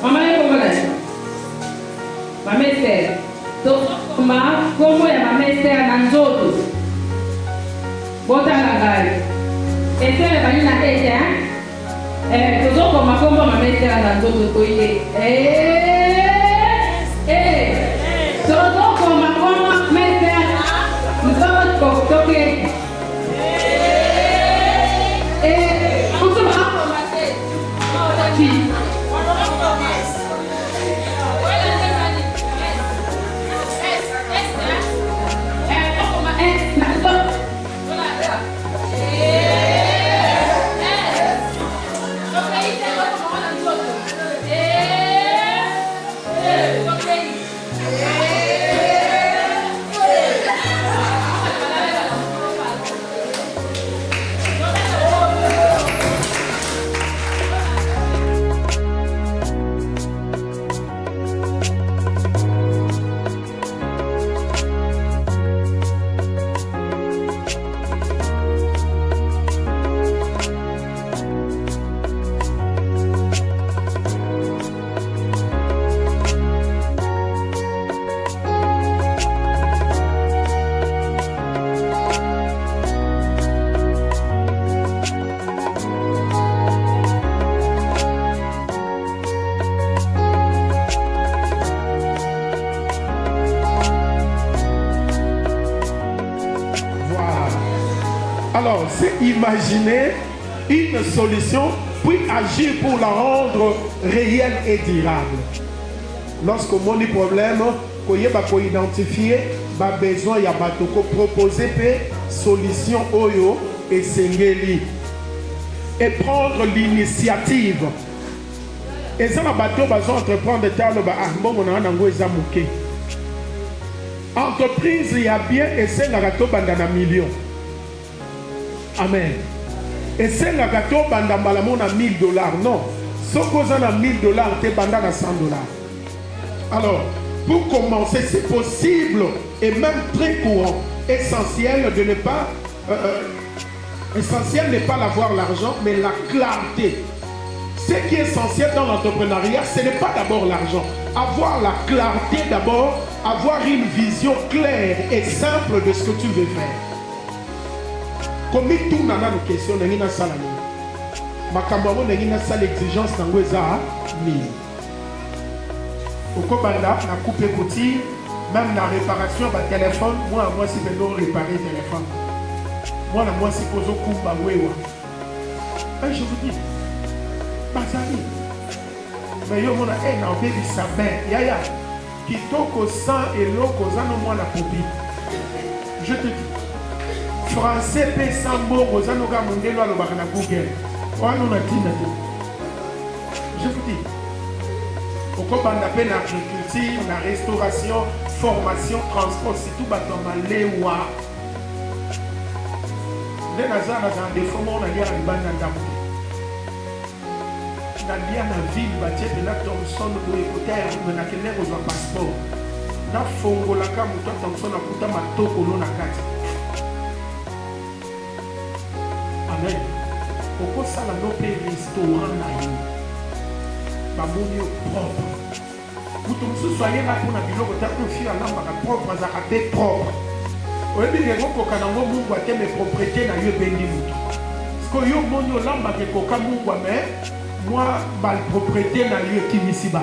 Maman est comme là. Maman Esther. Donc, comment est Maman Esther dans l'autre? Botangagai. Esther est venue dans l'État, hein? Toujours comme Maman Esther dans l'autre côté. Toujours comme Maman Esther, nous sommes coqués. On se va commencer. Alors, c'est imaginer une solution, puis agir pour la rendre réelle et durable. Lorsqu'on a des problèmes, on peut identifier les besoins, il y a proposer des solutions oyo et sengeli. Et prendre l'initiative. Et ça, les bateaux entreprendre des tâches, entreprise, il y a bien et c'est la gâteau bandana million. Amen. Et c'est la gâteau bandana à $1000. Non. Ce qu'on a $1000, c'est bandana $100. Alors, pour commencer, c'est possible et même très courant. Essentiel de ne pas. Essentiel n'est pas d'avoir l'argent, mais la clarté. Ce qui est essentiel dans l'entrepreneuriat, ce n'est pas d'abord l'argent. Avoir la clarté d'abord, avoir une vision claire et simple de ce que tu veux faire. Comme tout n'a pas de question, n'a pas salami. Ma camarade n'a pas l'exigence dans le zaa ni. Au Kobanda, na coupe petit, même la réparation du téléphone, moi si je dois réparer le téléphone. Moi si je pose au kumba wewa. Je vous dis, Bazali. Mais yo mona na obebi sabin. Yaya. Kitoko sang et loko zano moi la popi. Je te dis. Français pe sambo kozano ga mondelo alobaka na Google. Wana na tina te. Je vous dis. Okobanda pe na agriculture, na restauration, formation, transport, c'est tout bato malewa. Les nazana dans des formats na dia na banda ndamu. Na dia na ville batie de la Thomson ou écouter na kene ko za passeport. Na fongola ka muto Thomson na kuta matoko no na kati. Amen. Pourquoi ça la no pe restaurant na yo? Ba moni propre. Muto msu soyez là pour na biloko ta ko fi ala maka propre za ka be propre. Oyebi ngeko ko kanango mungu ateme propriété na yo bendi muto. Parce que yo moni olamba ke ko ka mungu mais moi, ma propriété n'a lieu qui m'ici bat.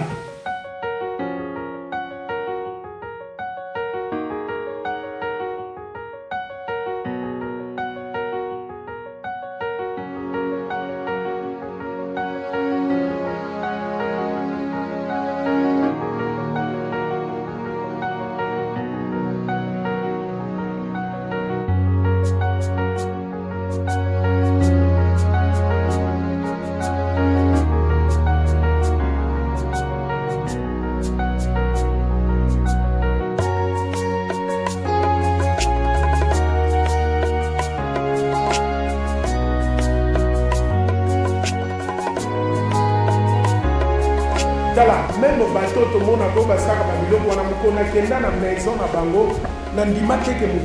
Même au bateau, tout le monde a beau passer à Babylone, on a dans la maison à Bango, dans l'image que nous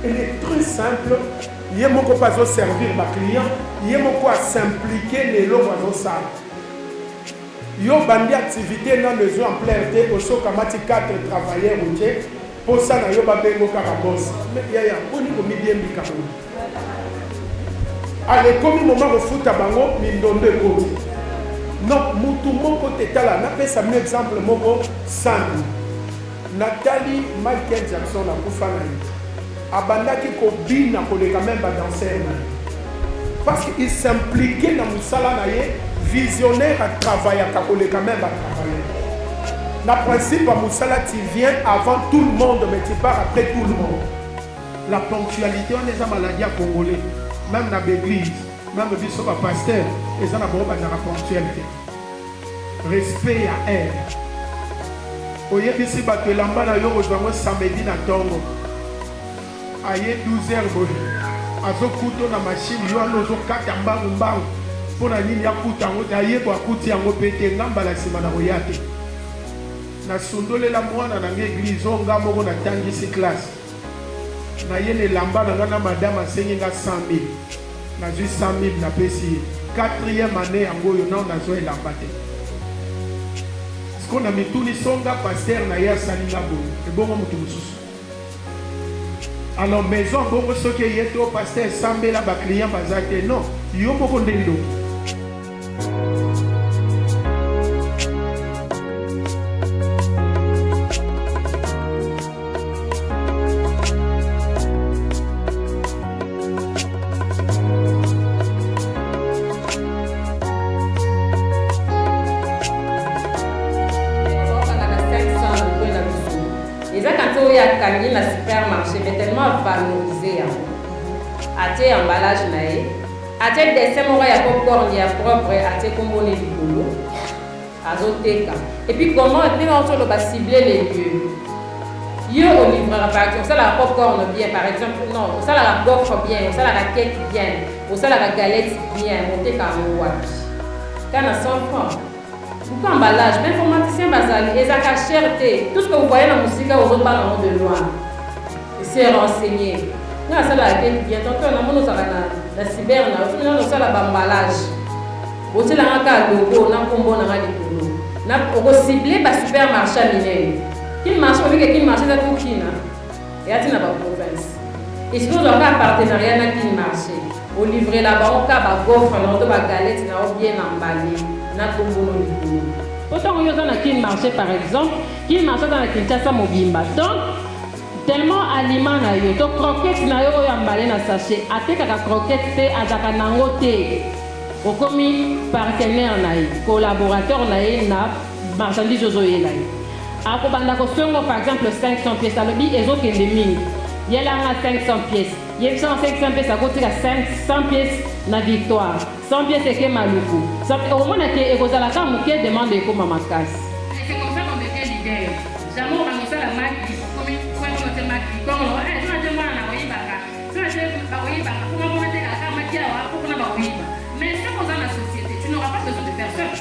elle est très simple. Il y a beaucoup à servir ma client, il y a beaucoup à s'impliquer les lois dans ça. yo bandi activité na maison en plein été au sokamati 4 travailleurs routiers pour ça na yo babengo kaka boss mais yaya oni ko mibien bikako allez comme moment refuta bango mindondo ekoti non mutu moko tetala na pesa un exemple moko Sandy Nathalie Michael Jackson a kufa na ye abandaki kobina koleka même badanser parce qu'il s'impliquait dans musala na ye visionnaire à travailler à koleka même à travailler na principe à musala tu viens avant tout le monde mais tu pars après tout le monde. La ponctualité on est en maladie à congolais même dans l'église même biso ba pasteur ils ont d'abord la ponctualité respect à elle oyebisi bato elamba na yo ozwango samedi na ntongo aye 12h boye azokuta na machine yo ano ozokata mbangu mpo na nini akuta yango te ayeba akuti yango mpe te ngamba na nsima na koya te nasundolela mwana na nga eglize o nga moko natangisi classe naye na elamba na nga na madame asengi nga 100 000 nazwi 100 000 napesi ye 4e année yango oyo nao nazwa elamba te siko na mituni songa paster na ye asali nga boye ebongo moto mosusu alors maison bongo soki eye te o paster esambela baclient baza te non yo moko nde ndongo. La supermarché mais tellement valorisé atie emballage nae atie dessin moko ya popcorn ya propre atie kombone likolo azoteka et puis comment ndenge ozolo ba cibler les lieux yo au livreur par exemple ça la popcorn bien par exemple non ça la gaufre bien ça la cake bien ça la galette bien oteka wapi kana 100 francs. Pourquoi emballage? Mais informaticien basal, et ça cherté. Tout ce que vous voyez dans la musique, vous autres parlez de loin. C'est renseigné. Nous avons ça la bien. Tantôt, nous avons la cyber, nous avons ça l'emballage. Vous avez un logo, nous avons un combo, nous avons ciblé par supermarché minéral. Qui marche avec qui marche dans tout qui n'a? Et à la province. Et si vous avez un partenariat avec qui marche, vous livrez là-bas, on a un gaufre, on a une galette, on a bien emballé. Autant que nous avons un marché par exemple, qui marche dans la Kinshasa Mobimba. Donc, tellement aliments na yo, donc croquettes na yo emballé na sachet, até que la croquette c'est à Zakanango té. Au commis partenaire na yo, collaborateur na yo na marchandise aux oeufs na yo. À Kobanda Kosongo par exemple 500 pièces à l'objet et autres endémiques. Il y a là 500 pièces. Il y a 500 pièces à côté de 500 pièces na victoire. 100 pièces c'est que maluku. Au moins que ekozalaka muke demande ko mama casse. C'est comme ça qu'on devient leader. Jamais on annonce la marque comme quoi on te marque comme on eh ça je moi na oyiba. Ça je ba oyiba. Pour moi on te ka makia wa pour na ba oyiba. Mais c'est comme ça la société, tu n'auras pas besoin de personne.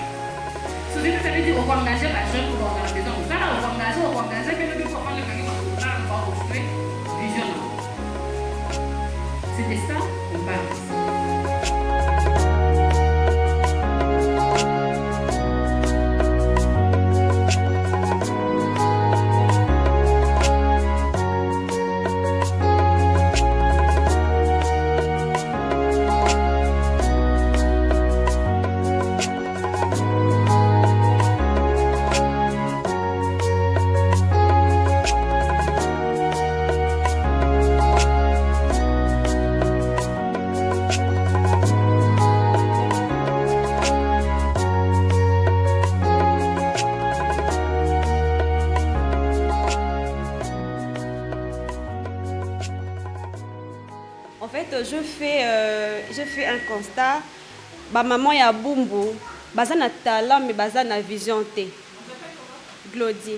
Société ça veut dire on va engager la jeune pour organiser. Donc ça on va engager que le faut prendre le cahier pour là on va offrir vision. C'était ça on parle. Je fais un constat. Ma maman ya bumbu, baza na talent mais baza na vision té. Glody.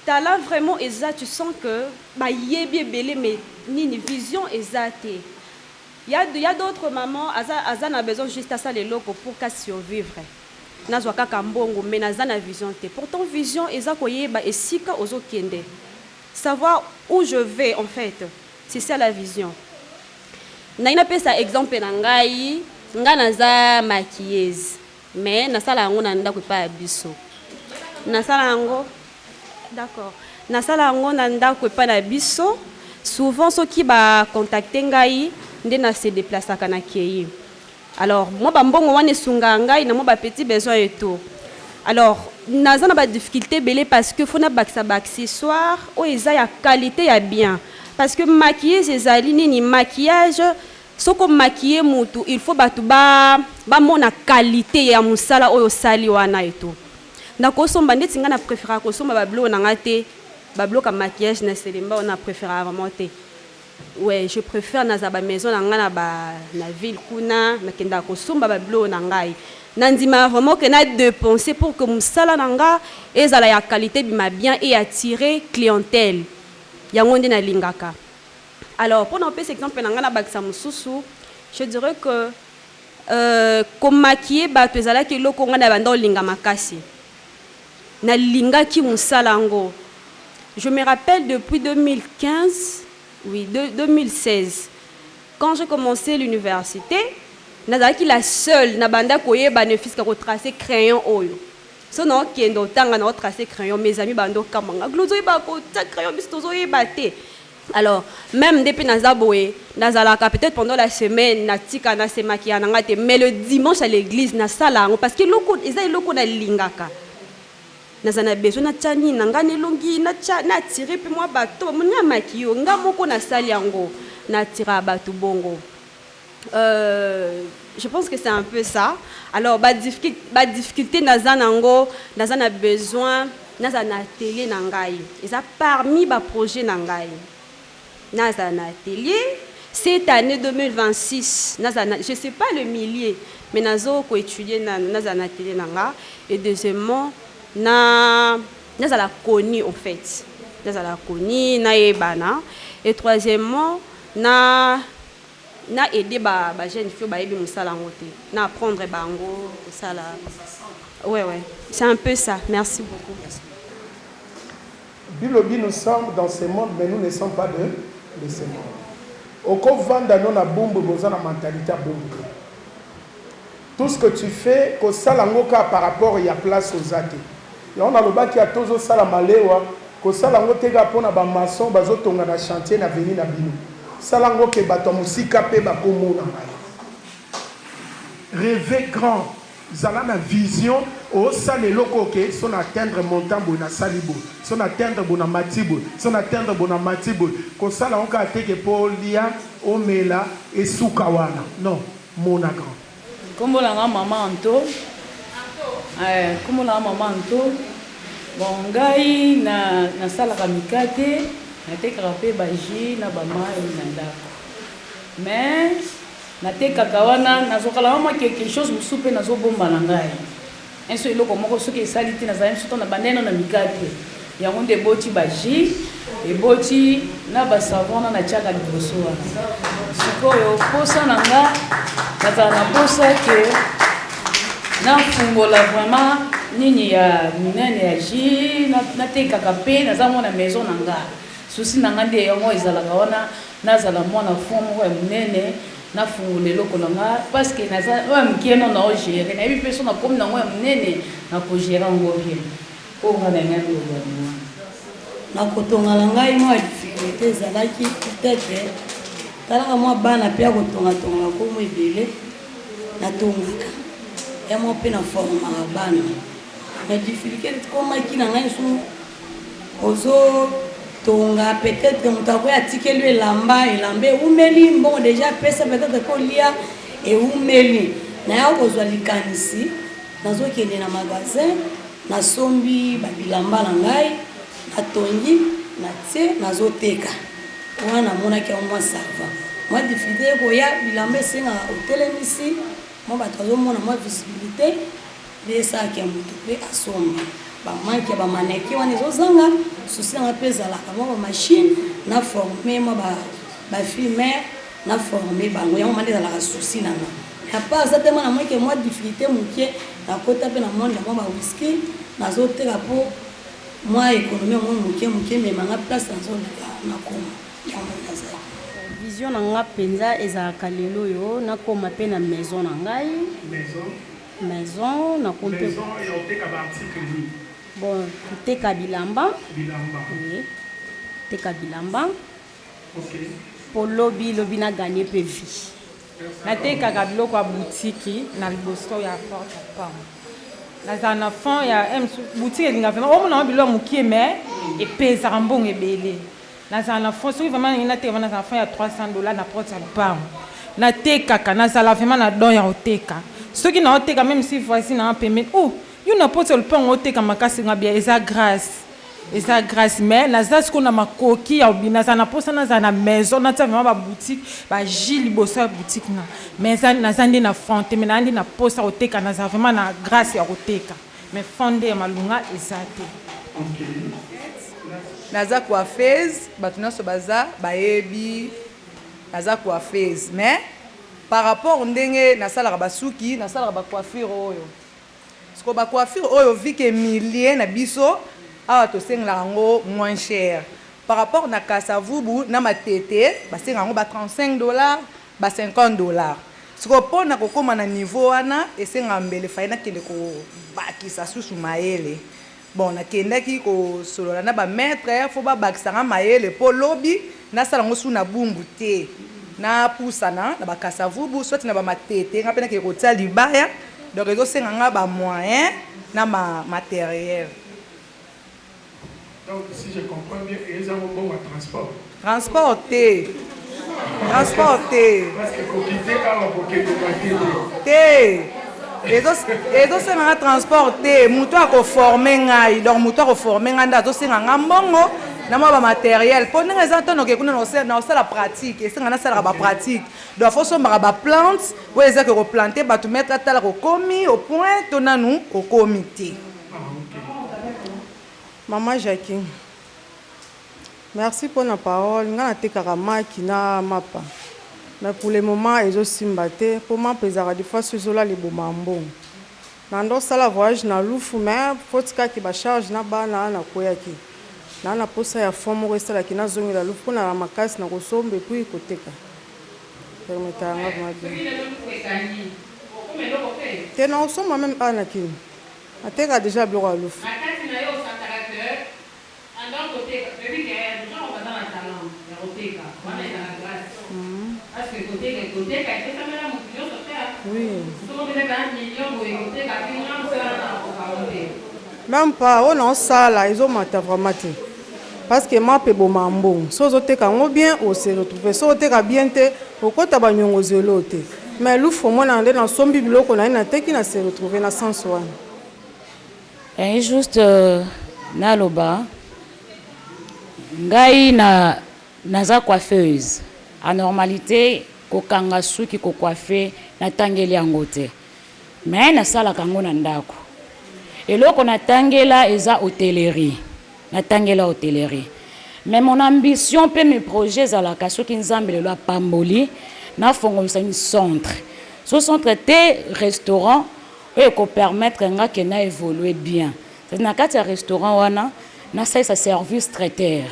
Talent vraiment exact, tu sens que ba yebi belé mais ni vision exacte. Il y a d'autres mamans aza na besoin juste à ça les locaux pour qu'à survivre. Nazwa kaka mbongo mais naza na vision té. Pourtant vision eza koyeba esika ozokende. Savoir où je vais en fait. C'est ça la vision. Naina pesa exemple na ngai, nga naza maquilleuse. mais nasala yango na ndako epai ya biso. Nasala yango, d'accord. Nasala yango na ndako epai na biso. Souvent soki ba contacter ngai nde na se déplacer na kei. Alors moi bambongo wana esunga ngai na mo ba petit besoin et tout. Alors naza na ba difficulté belé parce que faut na bakisa ba accessoire o eza ya qualité ya bien. Parce que maquillage ezali nini maquillage soko maquiller mutu il faut batu ba mona qualité ya musala oyo sali wana et tout. Ndako somba ndeti nga na préférer ko somba ba blo na ngate ba blo ka maquillage na selemba on a préféré vraiment te. Ouais, je préfère na za ba maison na nga na ville kuna na kenda ko somba ba blo na ngai. Nandima vraiment que na dépenser pour que musala na nga ezala ya qualité bima bien et attirer clientèle. Yango nde na lingaka. Alors, pour nous faire cet exemple, je dirais que comme maquiller, que loko nga na bando linga makasi. Na linga ki musalango. Je me rappelle depuis 2015, oui, 2016, quand j'ai commencé l'université, nazaki la seule na banda koye bénéfice ka tracer crayon oyo. Sinon qui endo tanga na tracer crayon mes amis bando kamanga. Glozo ba ko ta crayon bistozo e baté. Alors, même depuis Nazaboé, Nazalaka, peut-être pendant la semaine, Natika, Nasemaki, mais le dimanche à l'église, Nasalango, parce que l'oko, ils ont l'oko na lingaka. Nazana besoin na tchani, nangane longi, na tiré, puis moi, bateau, mon yamakio, ngamoko na saliango, na tira bateau bongo. Je pense que c'est un peu ça. Alors, difficulté, Nazanango, Nazana besoin, Nazana télé nangai. Et ça, parmi les projets nangai. Nazana atelier cette année 2026 Nazana je sais pas le millier mais nazo ko étudier Nazana atelier nanga et deuxièmement Nazala koni en fait Nazala koni na ebana et troisièmement na aider ba jeune fille ba ebi musala ngote na apprendre bango sala ouais c'est un peu ça. Merci beaucoup. Bilobi, nous sommes dans ce monde mais nous ne sommes pas de ce monde. Au Kovanda, nous avons une mentalité à bombe. Tout ce que tu fais, que ça l'angoka par rapport il y a place aux athées. Et on a le bas qui a tous ça la maléwa, que ça l'angoka tega pour na ba maçon, bazo tonga na chantier na venir na bino. Ça l'angoka bato musika pe ba komo na mai. Rêver grand. Zala na vision au sale loko ke son atteindre montant bona salibo son atteindre bona matibo son atteindre bona matibo ko sala on ka teke polia omela et sukawana non mon grand comme la maman Anto comme la maman Anto bon ngai na sala kamikate na teka pe baji na bama na ndako mais nateka kawana nazokala mama quelque chose musupe nazobomba na ngai enso eloko moko soki esaliti nazali soto na bandeno na mikate yango nde boti baji eboti na basavon na tiaka liboso wana sikoyo posa na nga nazala na posa ke nafungola vraiment nini ya minene ya ji natekaka mpe naza mwana maison na nga susi na nga nde yango ezalaka wana nazala mwana fond moko ya minene na fungule loko langa parce que naza wa mkieno na ogere na bi peso na comme na ngwa mnene na ko gera ngo bien ko ngana ngalo bana na kotonga la ngai mo difficulté zalaki peut-être tala mo bana pia kotonga tonga ko mo ebele na tongaka ya mo pe na forma bana na difficulté ko maki na ngai su ozo tonga peut-être mutako ya tikelu elamba umeli bon déjà pesa peut-être ko lia et umeli na ya kozwa likanisi nazo kende na magasin na sombi ba bilamba na ngai na tongi na tse nazo teka wana mona ki on sava moi difficulté ko ya bilamba senga hotelemisi mo batazo mona mo visibilité de ça qui a mutu pe asomba ba manki ba maneki wana ezozanga susi na pesa la kama machine na former ma ba filmer na former bango yango mandela la susi na nga ya pas ça tellement na moi que moi difficulté mukie na kota pe na monde mo ba whisky na zoteka po moi économie mo mukie mais manga place na zone na koma ya mona za vision na nga penza ezalaka lelo yo nakoma pe na maison na ngai maison na kompe Maison et on teka ba article ni. bon teka bilamba Bilamba. oui teka bilamba OK. po lobi na gagner pe vie natekaka biloko ya butiki na liboso ya porte pam nazala na fond ya boutique elinga vraimen omona biloko mokie mais epesaka mbongo ebele nazala na fond soki vraimen ningi nateka nazala na fond ya $300 na porte ya lopango natekaka nazala vraimen na don ya koteka soki naoteka même si voici na pembeni yo na porte ya lopango oteka makasi nga bia eza grâce mais naza siko na makoki ya obi nazala na mposa nazala na maison natia vraimen baboutique baji liboso ya boutique na mais naza nde na fond te mais naa nde na mposa koteka nazala vraimen na grâce ya koteka mais fond nde ya malunga eza te. naza coiffeuse bato nyonso baza bayebi naza coiffeuse mais par rapport ndenge nasalaka basuki nasalaka bacoiffure oyo siko bacoiffure oyo vi ke milie na biso awa tosengelaka yango moins cher par rapport na kasavubu na matete basenga yango ba $35 ba $50 siko mpo na kokóma na niveau wana esenga mbele fai nakende kobakisa susu mayele bon nakendaki kosolola na bamaître fo babakisanga mayele mpo lobi nasala yango su na bumbu te napusana na bakasavubu swati na bamatete nga mpe nakende kotia libaya donc ezosenga nga bamoyen na matériel. Donc, si je comprends bien, ils ont un bon transport. Transporter. Parce qu'il faut quitter à pour quitter. ezosenga nga transport te moto akoforme ngai donc moto akoforme ngai nde azosenga nga mbongo na mwa bamatériel mpo ndenge eza ntango okekuna na osala pratique esenga nasalaka bapratique donc fo sombaka baplante oyo ezaki koplante bato maître atala kokomi au point to nanu kokomi te. Maman Jacqueline, merci pour la parole. Je suis maki na mapa. Mais pour le moment, je suis mbaté. Pour moi, je suis des fois sur les bomambons. Nando sala voyage na lufu mais faut que ba charge na bana na koyaki. Na na posa ya forme resta la kina zongi la lufu na makasi na kosombe puis koteka. Permettez nga bien. Te na osoma même ana ki. Ateka déjà bloqué la lufu. Oui. Même pas, on a ça là, ils ont maté vraiment. Parce que moi, je suis bon. Si vous êtes bien, vous se retrouvez. Si vous êtes bien, vous êtes bien. Mais le faut moi dans son bibliothèque, on a une tête qui n'a se retrouver dans sens soin. Et juste naloba, ngai naza coiffeuse. En normalité, kokanga suki ko coiffer na tangeli yango te. Mais na sala kango na ndako. Eloko na tangela eza hôtellerie. Na tangela hôtellerie. Mais mon ambition pe mes projets za la kasoki nzambe le loi pamboli na fongomisa ni centre. Ce centre te restaurant et ko permettre nga que na évoluer bien. C'est na kati restaurant wana na sa service traiteur.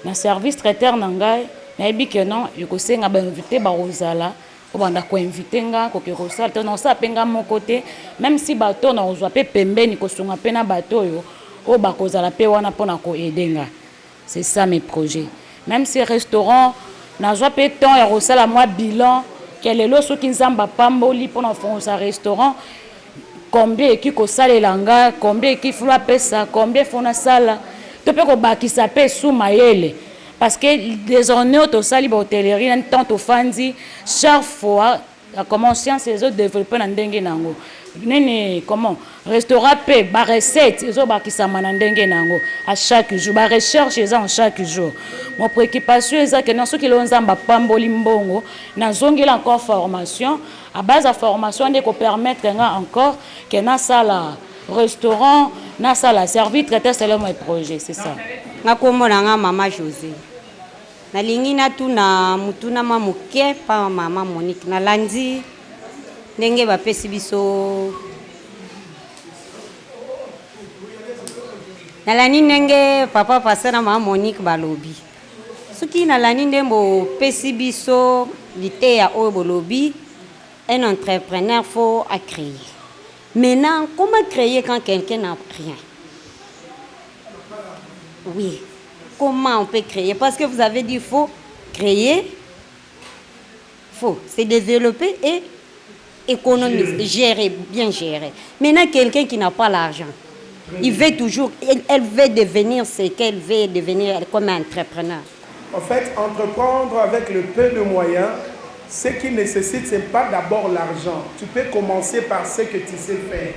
Na service traiteur na ngai nayebi ke non ekosenga ba invité ba rozala o banda ko invité nga ko ke rozala to non sa penga mon côté même si bato na ozwa pe pembeni ko sunga pe na bato yo o ba kozala pe wana pona ko edenga. C'est ça mes projets. Même si restaurant na zwa pe temps ya rozala moi bilan quel est le so ki nzamba pamboli pona fonza restaurant combien qui ko salela nga combien qui fula pesa combien fona sala to pe ko bakisa pe sous mayele. Parce que désormais, au sali hôtellerie, tant au fandi, chaque fois, la conscience les autres développent dans dengue nango. Nene comment restaurant paie, ba recette, les autres qui s'amènent dans dengue nango à chaque jour, ba recherche les en chaque jour. Mon préoccupation est que dans ceux qui l'ont zamba pamboli mbongo, na zongela encore formation, à base de formation, de permettre encore que na sala restaurant, na sala service traiter selon mes projets, c'est ça. Nakomona nga mama José. Nalingi natuna mutuna mamuke pa mama Monique. Nalandi ndenge bapesi biso. Nalani ndenge papa pasana mama Monique balobi. Soki nalani ndembo pesi biso lité ya oyo bolobi, un entrepreneur faut à créer. Maintenant, comment créer quand quelqu'un n'a rien? Oui. Comment on peut créer? Parce que vous avez dit qu'il faut créer, faut se développer et économiser, gérer, bien gérer. Maintenant, quelqu'un qui n'a pas l'argent, il veut toujours, elle veut devenir ce qu'elle veut devenir comme entrepreneur. En fait, entreprendre avec le peu de moyens, ce qui nécessite, ce n'est pas d'abord l'argent. Tu peux commencer par ce que tu sais faire.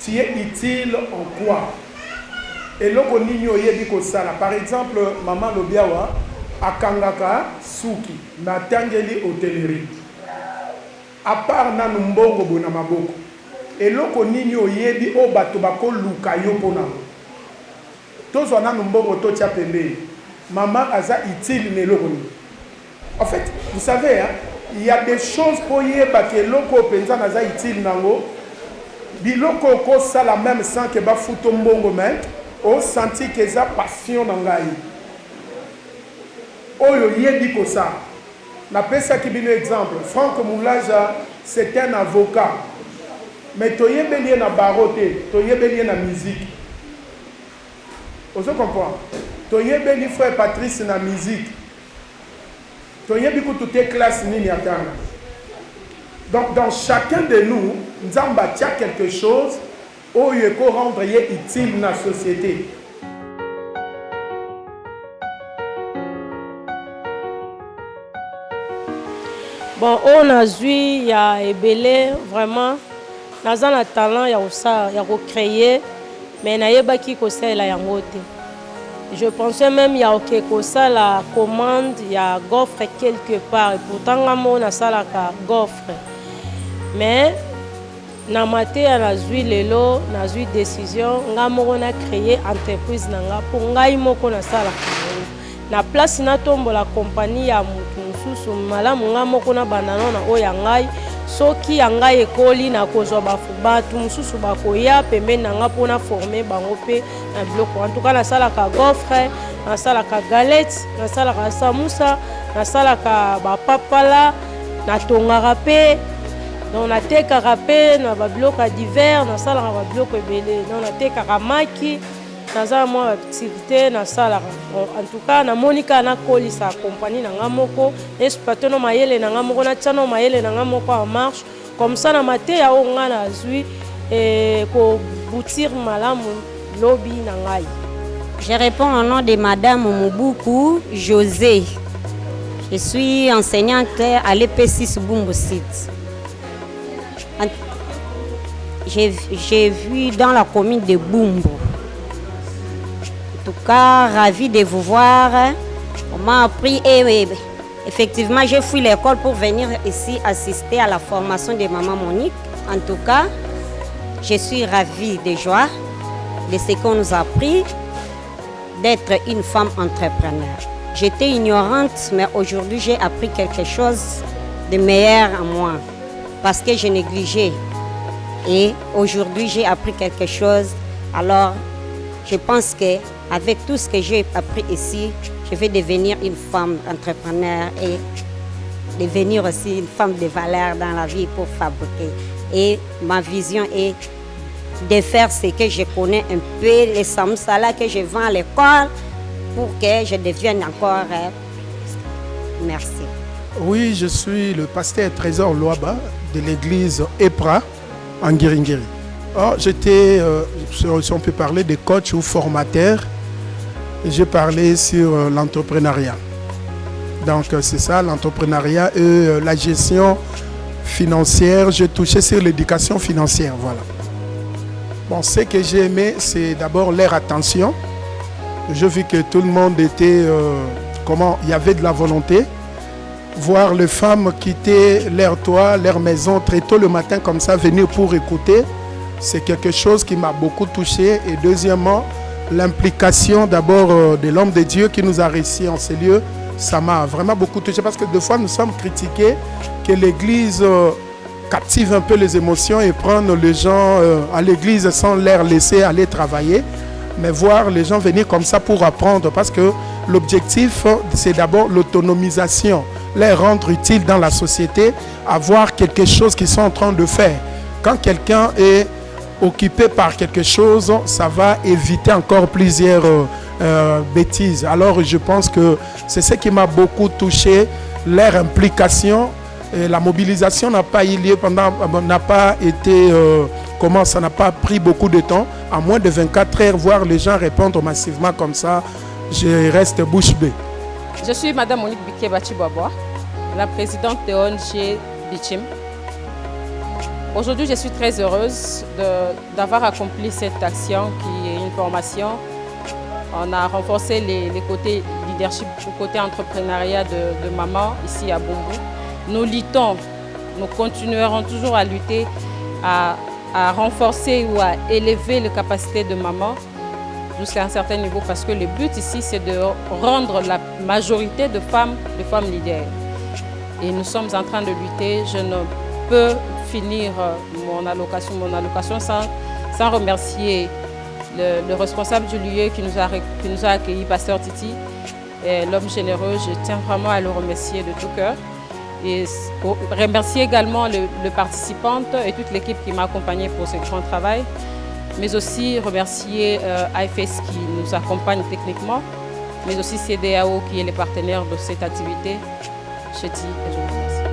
Tu es utile en quoi? Et là, par exemple, maman Lobiawa, à Kangaka, Souki, na Tangeli hôtellerie. À part Nanumbongo Bonamaboko. Et là, Nino Yebi, O Batobako Lukayo Bonam. Tous on a Numbongo Tocha Pembe. Maman Aza utile Nelokoni. En fait, vous savez, hein, il y a des choses pour y que loko penza Aza utile Nango. Biloko ko ça la même sans que ba futombongo même. On sentit que ça passion dans la vie. Oyo yebi ko ça. Na pesa ki bino exemple. Franck Moulaja, c'est un avocat. Mais toye belie na baroté, toye belie na musique. Vous comprenez? Toye belie frère Patrice na musique. Toye biku toutes les classes nini atana. Donc dans chacun de nous, nous avons quelque chose où il faut rendre utile dans la société. Bon, on a vu, il y a Ebele, vraiment, nous avons le talent, il y a ça, il y a recréer, mais il y a pas qui ça la yangote. Je pensais même il y a quelque ça la commande, il y a gaufre quelque part, et pourtant on a ça la gaufre. Mais na maté na zui lelo na zui décision nga moko na créer entreprise nanga pour ngai moko na sala na place na tombo la compagnie ya mutu mususu malamu nga moko na banano na oya ngai soki ya ngai ekoli na kozwa batu mususu bakoya pembeni na nga mpona former bango pe na biloko en tout cas na sala ka gaufre na sala ka galette na sala ka samusa na sala ka bapapala na tongaka pe. Donc, on a des carapés, on a des blocs divers, on a des blocs belés, on a des caramaki, on a des activités, on a en tout cas, on a Monica, on a collé sa compagnie, on a moko, et ce patin on a yélé, on a moko, on a tchano, on a yélé, on a moko en marche. Comme ça, on a maté, on a zui et pour boutir malam lobby nangai. Je réponds au nom de Madame Mouboukou José. Je suis enseignante à l'EP6 Bumbo Site. J'ai vu dans la commune de Bumbo. En tout cas, ravi de vous voir. On m'a appris et effectivement, j'ai fui l'école pour venir ici assister à la formation de Maman Monique. En tout cas, je suis ravie de joie de ce qu'on nous a appris d'être une femme entrepreneur. J'étais ignorante, mais aujourd'hui, j'ai appris quelque chose de meilleur à moi. Parce que je négligeais. Et aujourd'hui, j'ai appris quelque chose. Alors, je pense qu'avec tout ce que j'ai appris ici, je vais devenir une femme entrepreneur et devenir aussi une femme de valeur dans la vie pour fabriquer. Et ma vision est de faire ce que je connais un peu, les samsala que je vends à l'école, pour que je devienne encore... Merci. Oui, je suis le pasteur Trésor Loaba de l'église EPRA en Guiringiri. J'étais, si on peut parler de coach ou formateur, j'ai parlé sur l'entrepreneuriat. Donc c'est ça, l'entrepreneuriat et la gestion financière. J'ai touché sur l'éducation financière, voilà. Bon, ce que j'ai aimé, c'est d'abord leur attention. J'ai vu que tout le monde était, il y avait de la volonté. Voir les femmes quitter leur toit, leur maison très tôt le matin comme ça, venir pour écouter, c'est quelque chose qui m'a beaucoup touché. Et deuxièmement, l'implication d'abord de l'homme de Dieu qui nous a réussi en ces lieux, ça m'a vraiment beaucoup touché parce que des fois nous sommes critiqués que l'église captive un peu les émotions et prendre les gens à l'église sans leur laisser aller travailler. Mais voir les gens venir comme ça pour apprendre parce que l'objectif c'est d'abord l'autonomisation, les rendre utiles dans la société, avoir quelque chose qu'ils sont en train de faire. quand quelqu'un est occupé par quelque chose, ça va éviter encore plusieurs bêtises. Alors je pense que c'est ce qui m'a beaucoup touché, leur implication. Et la mobilisation n'a pas eu lieu n'a pas été, ça n'a pas pris beaucoup de temps. À moins de 24 heures, voir les gens répondre massivement comme ça, je reste bouche bée. Je suis Madame Monique Biké-Bachiboaboa, la présidente de ONG Bichim. Aujourd'hui, je suis très heureuse d'avoir accompli cette action qui est une formation. On a renforcé les côtés leadership, le côté entrepreneuriat de maman ici à Bumbu. Nous luttons, nous continuerons toujours à lutter, à renforcer ou à élever les capacités de maman jusqu'à un certain niveau parce que le but ici, c'est de rendre la majorité de femmes leaders. Et nous sommes en train de lutter. Je ne peux finir mon allocation sans remercier le responsable du lieu qui nous a accueillis, Pasteur Titi, l'homme généreux. Je tiens vraiment à le remercier de tout cœur. Et remercier également le participante et toute l'équipe qui m'a accompagné pour ce grand travail, mais aussi remercier AFS qui nous accompagne techniquement, mais aussi CDAO qui est le partenaire de cette activité. Je dis et je vous remercie.